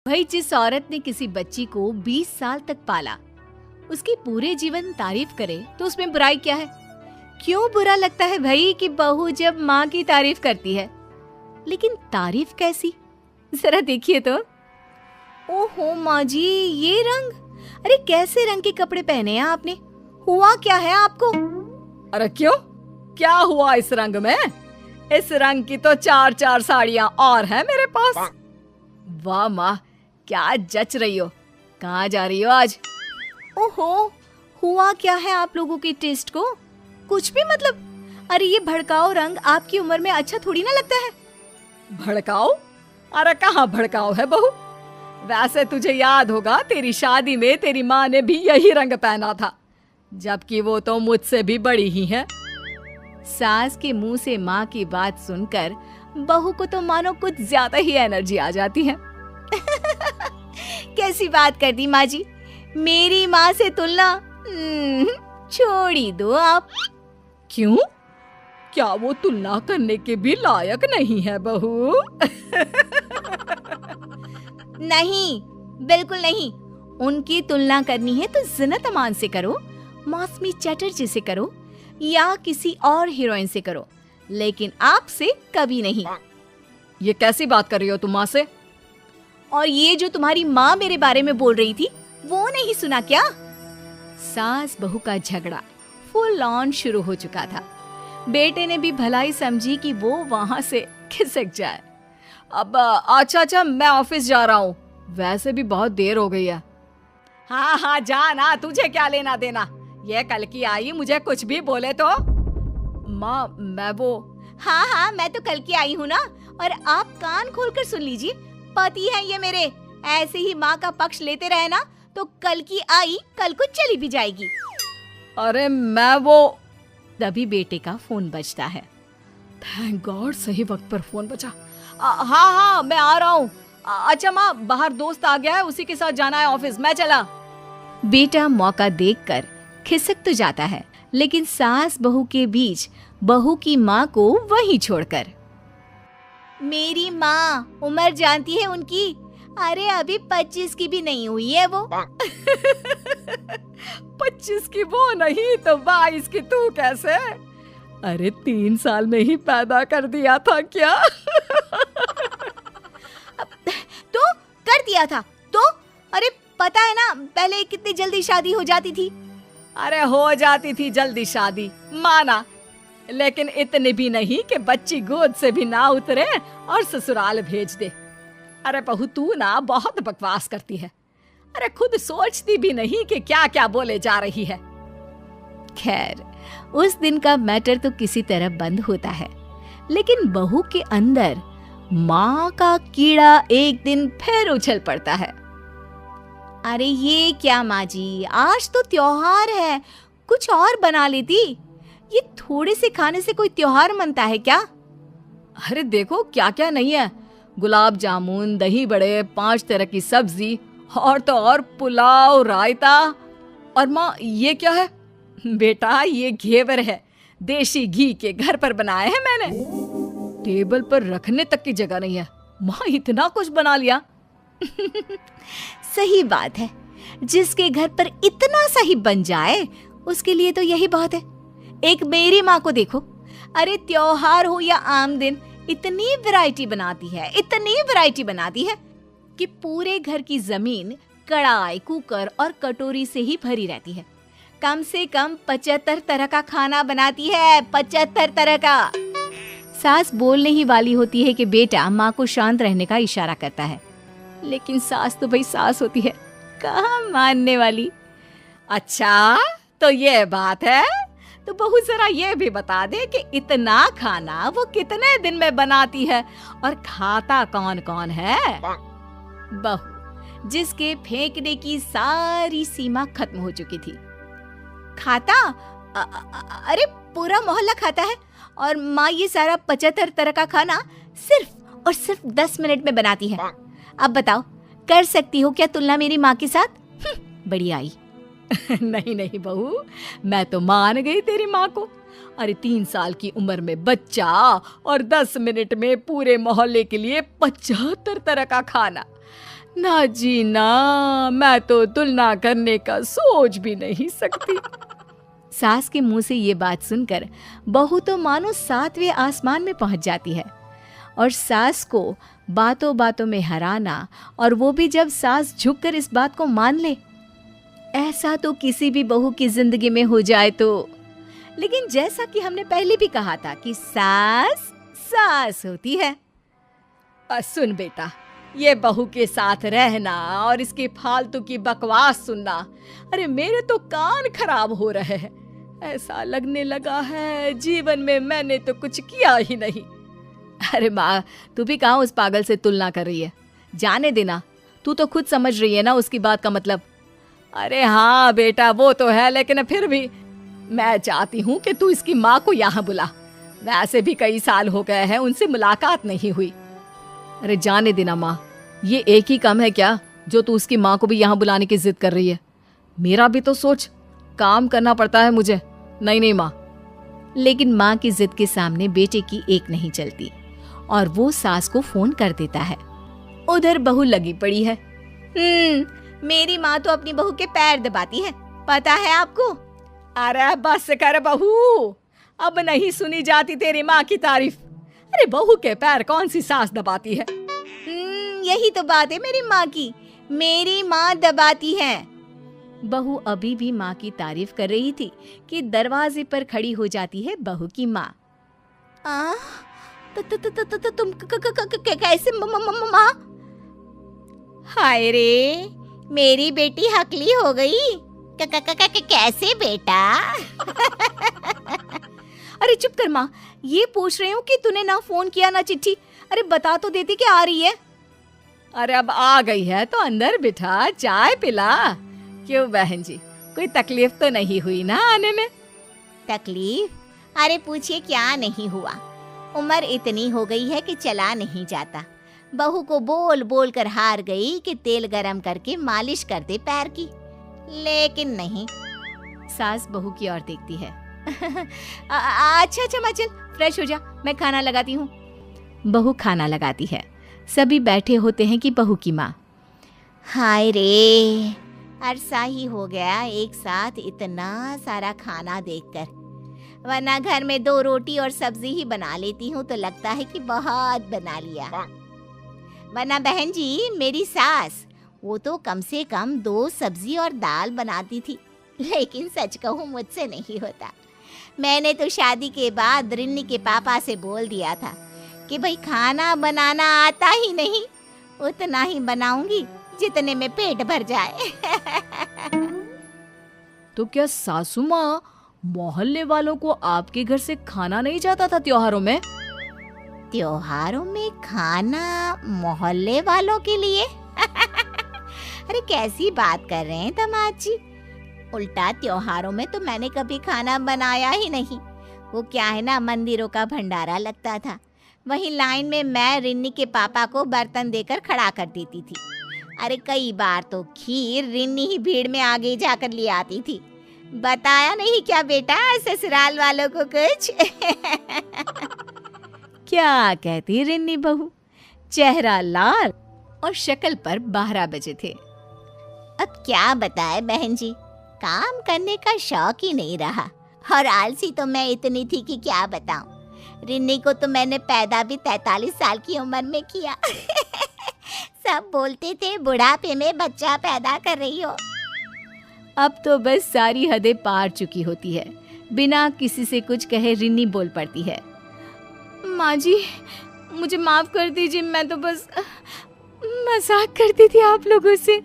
भाई जिस औरत ने किसी बच्ची को 20 साल तक पाला, उसकी पूरे जीवन तारीफ करे तो उसमें बुराई क्या है? क्यों बुरा लगता है भाई कि बहू जब माँ की तारीफ करती है? लेकिन तारीफ कैसी? जरा देखिए तो। ओहो माँ जी, ये रंग! अरे कैसे रंग के कपड़े पहने हैं आपने? हुआ क्या है आपको? अरे क्यों, क्या हुआ इस रंग में? इस रंग की तो 4-4 साड़ियाँ और हैं मेरे पास। वाह माँ, क्या जच रही हो। कहाँ जा रही हो आज? ओहो, हुआ क्या है आप लोगों के टेस्ट को? कुछ भी मतलब। अरे ये भड़काऊ रंग आपकी उम्र में अच्छा थोड़ी ना लगता है। भड़काऊ? अरे कहाँ भड़काऊ है बहू। वैसे तुझे याद होगा, तेरी शादी में तेरी माँ ने भी यही रंग पहना था, जबकि वो तो मुझसे भी बड़ी ही है। सास के मुंह से माँ की बात सुनकर बहू को तो मानो कुछ ज्यादा ही एनर्जी आ जाती है। कैसी बात कर दी माँ जी, मेरी माँ से तुलना छोड़ ही दो आप। क्यों? क्या वो तुलना करने के भी लायक नहीं है बहू? नहीं, बिल्कुल नहीं। उनकी तुलना करनी है तो ज़ीनत अमान से करो, मौसमी चटर्जी से करो या किसी और हीरोइन से करो, लेकिन आपसे कभी नहीं। ये कैसी बात कर रही हो तुम माँ से? और ये जो तुम्हारी माँ मेरे बारे में बोल रही थी, वो नहीं सुना क्या? सास बहू का झगड़ा फुल ऑन शुरू हो चुका था। बेटे ने भी भलाई समझी कि वो वहां से खिसक जाए। अब अच्छा, मैं ऑफिस जा रहा हूँ, वैसे भी बहुत देर हो गई है। हाँ जा ना, तुझे क्या लेना देना। ये कल की आई, मुझे कुछ भी बोले तो। माँ मैं वो। हाँ, मैं तो कल की आई हूँ ना। और आप कान खोलकर सुन लीजिए, पति है ये मेरे। ऐसे ही माँ का पक्ष लेते रहे ना तो कल की आई कल को चली भी जाएगी। अरे मैं वो। तभी बेटे का फोन बजता है। थैंक गॉड, सही वक्त पर फोन बजा। हाँ, मैं आ रहा हूँ। अच्छा माँ, बाहर दोस्त आ गया है, उसी के साथ जाना है ऑफिस, मैं चला। बेटा मौका देखकर खिसक तो जाता है, लेकिन सास बहू के बीच बहू की माँ को वहीं छोड़कर। मेरी माँ, उम्र जानती है उनकी? अरे अभी 25 की भी नहीं हुई है वो। 25 की वो नहीं तो 22 की तू कैसे? अरे 3 साल में ही पैदा कर दिया था क्या? तो कर दिया था तो? अरे पता है ना पहले कितनी जल्दी शादी हो जाती थी। अरे हो जाती थी जल्दी शादी, माना, लेकिन इतनी भी नहीं कि बच्ची गोद से भी ना उतरे और ससुराल भेज दे। अरे बहू तू ना बहुत बकवास करती है। अरे खुद सोचती भी नहीं कि क्या क्या बोले जा रही है। खैर, उस दिन का मैटर तो किसी तरह बंद होता है, लेकिन बहू के अंदर माँ का कीड़ा एक दिन फिर उछल पड़ता है। अरे ये क्या माँ जी, आज तो त्योहार है, कुछ और बना लेती। ये थोड़े से खाने से कोई त्योहार मनता है क्या? अरे देखो क्या क्या नहीं है, गुलाब जामुन, दही बड़े, 5 तरह की सब्जी, और तो और पुलाव, रायता। और माँ ये क्या है? बेटा ये घेवर है, देसी घी के, घर पर बनाए हैं मैंने। टेबल पर रखने तक की जगह नहीं है। माँ इतना कुछ बना लिया। सही बात है, जिसके घर पर इतना सही बन जाए उसके लिए तो यही बहुत है। एक मेरी माँ को देखो, अरे त्योहार हो या आम दिन, इतनी वैरायटी बनाती है कि पूरे घर की जमीन कढ़ाई, कुकर और कटोरी से ही भरी रहती है। कम से कम 75 तरह का खाना बनाती है, 75 तरह का। सास बोलने ही वाली होती है कि बेटा माँ को शांत रहने का इशारा करता है, लेकिन सास तो भाई सास होती है, कहाँ मानने वाली। अच्छा तो ये बात है, तो बहू जरा ये भी बता दे कि इतना खाना वो कितने दिन में बनाती है और खाता कौन कौन है? बहू जिसके फेंकने की सारी सीमा खत्म हो चुकी थी। खाता? अरे पूरा मोहल्ला खाता है, और माँ ये सारा 75 तरह का खाना सिर्फ और सिर्फ 10 मिनट में बनाती है। अब बताओ, कर सकती हो क्या तुलना मेरी माँ के साथ? बड़ी आई। नहीं बहू, मैं तो मान गई तेरी माँ को। अरे 3 साल की उम्र में बच्चा और 10 मिनट में पूरे मोहल्ले के लिए 75 तरह का खाना। ना जी ना, मैं तो तुलना करने का सोच भी नहीं सकती। सास के मुंह से ये बात सुनकर बहू तो मानो 7वें आसमान में पहुंच जाती है। और सास को बातों बातों में हराना, और वो भी जब सास झुककर इस बात को मान ले, ऐसा तो किसी भी बहू की जिंदगी में हो जाए तो। लेकिन जैसा कि हमने पहले भी कहा था कि सास सास होती है। सुन बेटा, ये बहू के साथ रहना और इसकी फालतू की बकवास सुनना, अरे मेरे तो कान खराब हो रहे हैं। ऐसा लगने लगा है जीवन में मैंने तो कुछ किया ही नहीं। अरे माँ, तू भी कहाँ उस पागल से तुलना कर रही है? जाने देना, तू तो खुद समझ रही है ना उसकी बात का मतलब। अरे हाँ बेटा, वो तो है, लेकिन फिर भी मैं चाहती हूँ कि तू इसकी माँ को यहाँ बुला। वैसे भी कई साल हो गए हैं उनसे मुलाकात नहीं हुई। अरे जाने देना माँ, ये एक ही काम है क्या जो तू उसकी माँ को भी यहाँ बुलाने की जिद कर रही है? मेरा भी तो सोच, काम करना पड़ता है मुझे। नहीं माँ। लेकिन माँ की जिद के सामने बेटे की एक नहीं चलती और वो सास को फोन कर देता है। उधर बहू लगी पड़ी है। मेरी माँ तो अपनी बहू के पैर दबाती है, पता है आपको? अरे बस कर बहू, अब नहीं सुनी जाती तेरी माँ की तारीफ। अरे बहू के पैर कौन सी सास दबाती है? यही तो बात है मेरी माँ की, मेरी माँ दबाती है। बहू अभी भी माँ की तारीफ कर रही थी कि दरवाजे पर खड़ी हो जाती है बहू की माँ। तुम कैसे माँ? हाय रे, मेरी बेटी हकली हो गई। कैसे बेटा? अरे चुप कर माँ, ये पूछ रही हूँ कि तूने ना फोन किया ना चिट्ठी। अरे बता तो देती कि आ रही है। अरे अब आ गई है तो अंदर बिठा, चाय पिला। क्यों बहन जी, कोई तकलीफ तो नहीं हुई ना आने में? तकलीफ? अरे पूछिए क्या नहीं हुआ। उम्र इतनी हो गई है कि चला नहीं जाता। बहू को बोल बोल कर हार गई कि तेल गरम करके मालिश कर दे पैर की, लेकिन नहीं। सास बहू की ओर देखती है। अच्छा माँ, चल फ्रेश हो जा, मैं खाना लगाती हूँ। बहू खाना लगाती है। सभी बैठे होते हैं कि बहू की माँ। हाय रे, अरसा ही हो गया एक साथ इतना सारा खाना देखकर, वरना घर में 2 रोटी और सब्जी ही बना लेती हूँ तो लगता है कि बहुत बना लिया। वरना बहन जी, मेरी सास वो तो कम से कम 2 सब्जी और दाल बनाती थी, लेकिन सच कहूँ मुझसे नहीं होता। मैंने तो शादी के बाद रिन्नी के पापा से बोल दिया था कि भाई खाना बनाना आता ही नहीं, उतना ही बनाऊंगी जितने में पेट भर जाए। तो क्या सासू माँ, मोहल्ले वालों को आपके घर से खाना नहीं जाता था त्योहारों में? त्योहारों में खाना मोहल्ले वालों के लिए? अरे कैसी बात कर रहे हैं दामाद जी? उल्टा त्योहारों में तो मैंने कभी खाना बनाया ही नहीं। वो क्या है ना, मंदिरों का भंडारा लगता था, वहीं लाइन में मैं रिन्नी के पापा को बर्तन देकर खड़ा कर देती थी। अरे कई बार तो खीर रिन्नी ही भीड़ में आगे जाकर ले आती थी। बताया नहीं क्या बेटा ससुराल वालों को कुछ? क्या कहती रिन्नी बहू? चेहरा लाल और शक्ल पर 12 बजे थे। अब क्या बताए बहन जी, काम करने का शौक ही नहीं रहा, और आलसी तो मैं इतनी थी कि क्या बताऊं। रिन्नी को तो मैंने पैदा भी 43 साल की उम्र में किया। सब बोलते थे बुढ़ापे में बच्चा पैदा कर रही हो। अब तो बस सारी हदें पार चुकी होती है। बिना किसी से कुछ कहे रिन्नी बोल पड़ती है। माँ जी, मुझे माफ कर दीजिए, मैं तो बस मजाक करती थी आप लोगों से।